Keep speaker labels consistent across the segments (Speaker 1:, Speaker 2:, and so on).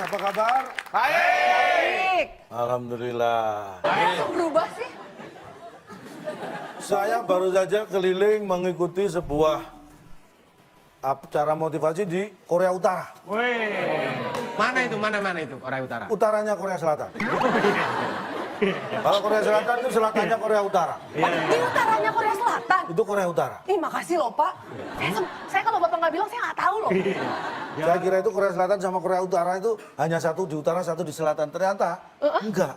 Speaker 1: Apa kabar?
Speaker 2: Baik.
Speaker 1: Alhamdulillah.
Speaker 2: Kok berubah sih?
Speaker 1: Saya baru saja keliling mengikuti sebuah acara motivasi di Korea Utara.
Speaker 3: Mana itu Korea Utara?
Speaker 1: Utaranya Korea Selatan. Kalau Korea Selatan itu selatannya Korea Utara.
Speaker 2: Di utaranya Korea Selatan.
Speaker 1: Itu Korea Utara.
Speaker 2: Ih, makasih loh, Pak. Saya kalau Bapak nggak bilang, saya nggak tahu loh.
Speaker 1: Saya kira itu Korea Selatan sama Korea Utara itu hanya satu di utara, satu di selatan. Ternyata enggak.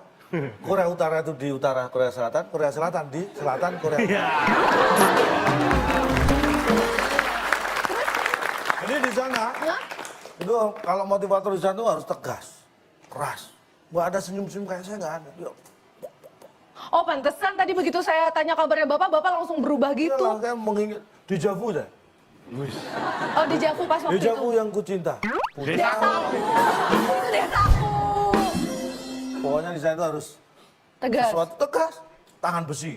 Speaker 1: Korea Utara itu di utara Korea Selatan di selatan Korea Utara. Ini di sana, itu kalau motivator di sana itu harus tegas, keras. Nggak ada senyum-senyum kayak saya, nggak ada.
Speaker 2: Oh, pantesan tadi begitu saya tanya kabarnya Bapak langsung berubah gitu.
Speaker 1: Iya, kayak mengingat dejavu saya.
Speaker 2: Oh, dejavu pas waktu
Speaker 1: Dejavu
Speaker 2: itu.
Speaker 1: yang kucinta.
Speaker 2: Desaku. Itu desaku.
Speaker 1: Pokoknya di sana itu harus
Speaker 2: Tegas.
Speaker 1: sesuatu tegas, tangan besi.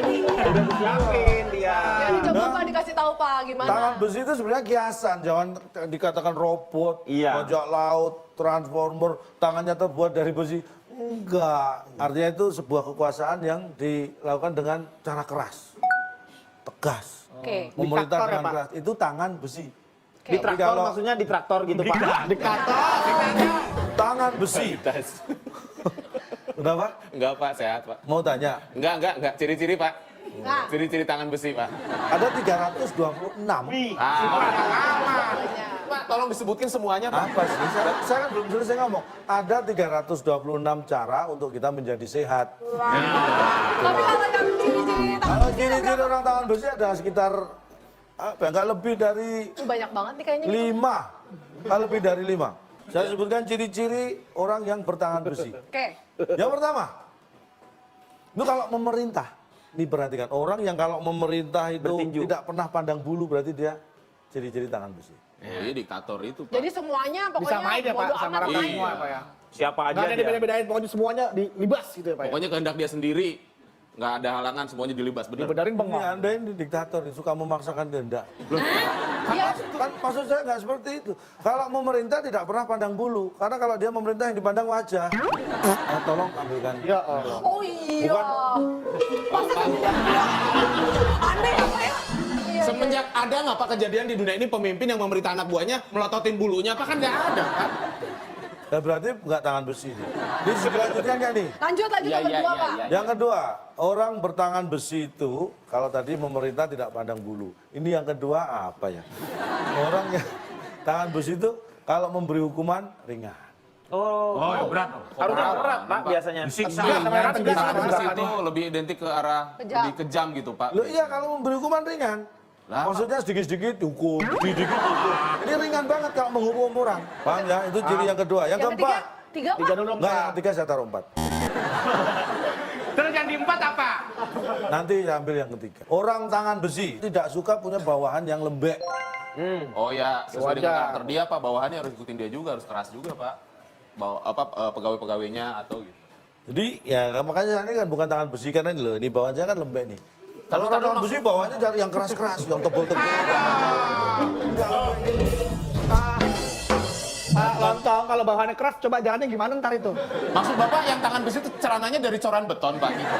Speaker 3: Siapin dia.
Speaker 2: Ya, coba Pak dikasih tahu Pak gimana.
Speaker 1: Tangan besi itu sebenarnya kiasan, jangan dikatakan robot,
Speaker 3: Iya.
Speaker 1: bajak laut, transformer, tangannya terbuat dari besi. Enggak, artinya itu sebuah kekuasaan yang dilakukan dengan cara keras, tegas,
Speaker 2: Oke.
Speaker 1: memerintah
Speaker 3: Diktator ya,
Speaker 1: dengan
Speaker 3: Pak?
Speaker 1: keras. Itu tangan besi.
Speaker 3: Di
Speaker 2: Oke.
Speaker 3: traktor
Speaker 1: kalau-
Speaker 3: maksudnya di traktor gitu Pak.
Speaker 1: Tangan besi. Udah Pak?
Speaker 4: Enggak Pak, sehat Pak.
Speaker 1: Mau tanya,
Speaker 4: Enggak. Ciri-ciri Pak.
Speaker 2: Nah.
Speaker 4: Ciri-ciri tangan besi Pak.
Speaker 1: ada 326.
Speaker 4: Pak, tolong disebutin semuanya Pak.
Speaker 1: Apa sih? Saya kan belum selesai ngomong. Ada 326 cara untuk kita menjadi sehat.
Speaker 2: Tapi kalau yang ciri-ciri tangan
Speaker 1: Kalau
Speaker 2: besi ada
Speaker 1: ciri-ciri
Speaker 2: berapa?
Speaker 1: orang tangan besi ada sekitar nggak lebih dari
Speaker 2: Banyak banget nih kayaknya.
Speaker 1: 5. Nggak lebih dari 5. Saya sebutkan ciri-ciri orang yang bertangan besi.
Speaker 2: Oke.
Speaker 1: Yang pertama, itu kalau memerintah. Ini perhatikan, orang yang kalau memerintah itu
Speaker 3: Bertinju.
Speaker 1: tidak pernah pandang bulu, berarti dia ciri-ciri tangan besi.
Speaker 4: Iya, diktator itu Pak.
Speaker 2: Jadi semuanya pokoknya
Speaker 3: Disamain ya Pak,
Speaker 2: bodo
Speaker 3: sama
Speaker 2: amat
Speaker 3: rata
Speaker 2: lah.
Speaker 3: semua Pak ya.
Speaker 5: Siapa aja
Speaker 3: Nggak ada
Speaker 5: dia.
Speaker 3: dibeda-bedain, pokoknya semuanya dilibas gitu ya Pak ya.
Speaker 4: Pokoknya kehendak dia sendiri. Nggak ada halangan, semuanya dilibas. Bener.
Speaker 3: Dibedarin
Speaker 1: Ini
Speaker 3: bengong.
Speaker 1: Anda ini diktator, suka memaksakan kehendak.
Speaker 2: Iya.
Speaker 1: Kan maksud saya nggak seperti itu. Kalau memerintah tidak pernah pandang bulu, karena kalau dia memerintah yang dipandang wajah. Tolong ambilkan.
Speaker 3: Ya Allah.
Speaker 2: Oh iya. Masa aneh apa ya? Iya,
Speaker 4: Semenjak ada nggak Pak kejadian di dunia ini pemimpin yang memerintah anak buahnya melototin bulunya? Apa kan nggak ada Pak?
Speaker 1: Ya berarti nggak tangan besi. Ini selanjutnya nggak nih?
Speaker 2: Lanjut yang kedua Pak.
Speaker 1: Yang kedua, orang bertangan besi itu, kalau tadi memerintah tidak pandang bulu. Ini yang kedua apa ya? Orang yang tangan besi itu kalau memberi hukuman ringan.
Speaker 5: Oh, berat. Harusnya berat, Pak, biasanya.
Speaker 4: Disiksa.
Speaker 3: Kamera tegas,
Speaker 4: Tangan besi
Speaker 3: Pak.
Speaker 4: itu lebih identik ke arah
Speaker 2: Kejam.
Speaker 4: lebih kejam gitu Pak.
Speaker 1: Loh iya kalau memberi hukuman ringan.
Speaker 4: Lah,
Speaker 1: Maksudnya sedikit-sedikit hukum, sedikit hukum. Ini ringan banget kalau menghukum orang. Paham ya? Itu ciri yang kedua. Yang
Speaker 2: Yang ketiga,
Speaker 1: keempat.
Speaker 2: tiga Pak.
Speaker 1: Enggak, yang ketiga saya taruh 4.
Speaker 3: Terus yang di 4 apa?
Speaker 1: Nanti saya ambil yang ketiga. Orang tangan besi tidak suka punya bawahan yang lembek.
Speaker 4: Oh ya, sesuai dengan
Speaker 3: Wajar.
Speaker 4: karakter dia Pak, bawahannya harus ikutin dia juga, harus keras juga Pak. Pegawai-pegawainya atau gitu.
Speaker 1: Jadi ya makanya ini kan bukan tangan besi karena ini loh, ini bawahannya kan lembek nih. Kalau
Speaker 4: Tapi
Speaker 1: tangan besi bawahannya cari yang keras-keras, yang tebel-tebel.
Speaker 3: Pak Lontong, kalau bahannya keras, coba jalannya gimana ntar itu?
Speaker 4: Maksud Bapak yang tangan besi itu celananya dari coran beton Pak? Gitu.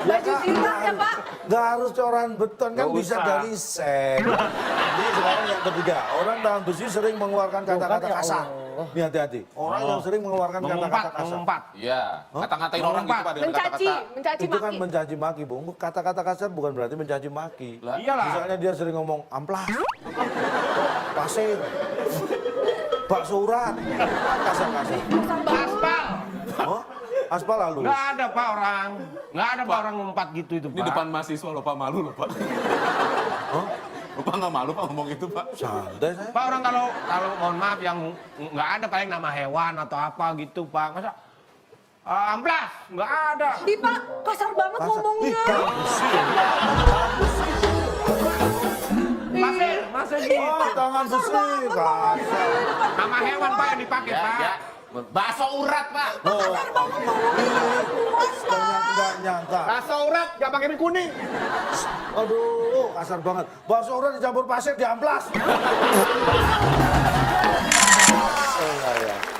Speaker 2: Baju silang ya Pak.
Speaker 1: Nggak harus coran beton kan
Speaker 5: Nggak
Speaker 1: bisa
Speaker 5: usah.
Speaker 1: dari seng. Jadi sekarang yang ketiga, orang tangan besi sering mengeluarkan kata-kata
Speaker 3: ya
Speaker 1: kasar. Ini hati-hati. Orang yang sering mengeluarkan kata-kata kasar.
Speaker 3: Mengumpat.
Speaker 4: Iya, ngata-ngatain orang gitu Pak dengan
Speaker 2: Mencaci,
Speaker 4: kata-kata.
Speaker 2: mencaci
Speaker 1: Itu kan
Speaker 2: maki.
Speaker 1: mencaci maki, Bung. Kata-kata kasar bukan berarti mencaci maki.
Speaker 4: Lah,
Speaker 3: Iyalah.
Speaker 1: Misalnya dia sering ngomong amplas, pasir, bakso urat, kasar-kasar.
Speaker 3: Aspal.
Speaker 1: Oh, aspal halus.
Speaker 3: Nggak ada Pak orang. Nggak ada Pak orang ngumpat gitu itu Pak.
Speaker 4: Ini depan mahasiswa loh Pak, malu loh Pak. Bapak nggak malu Pak ngomong itu Pak?
Speaker 1: Santai saya.
Speaker 3: Pak orang kalau mohon maaf yang nggak ada paling nama hewan atau apa gitu Pak. Masa amplas nggak ada.
Speaker 2: Di Pak, kasar banget
Speaker 1: Kasar.
Speaker 2: ngomongnya.
Speaker 1: Ih, tangan besi.
Speaker 3: Masa gitu.
Speaker 1: Oh, tangan besi. Kasar.
Speaker 3: Nama hewan Pak yang dipakai Pak.
Speaker 4: Ya,
Speaker 3: Bakso urat, Pak.
Speaker 1: Oh, nggak nyangka.
Speaker 4: Bakso urat, nggak pakai mie kuning.
Speaker 1: Aduh, kasar banget. Bakso urat dicampur pasir di amplas.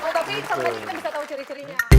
Speaker 2: Oh, tapi sampai kita bisa tahu ciri-cirinya.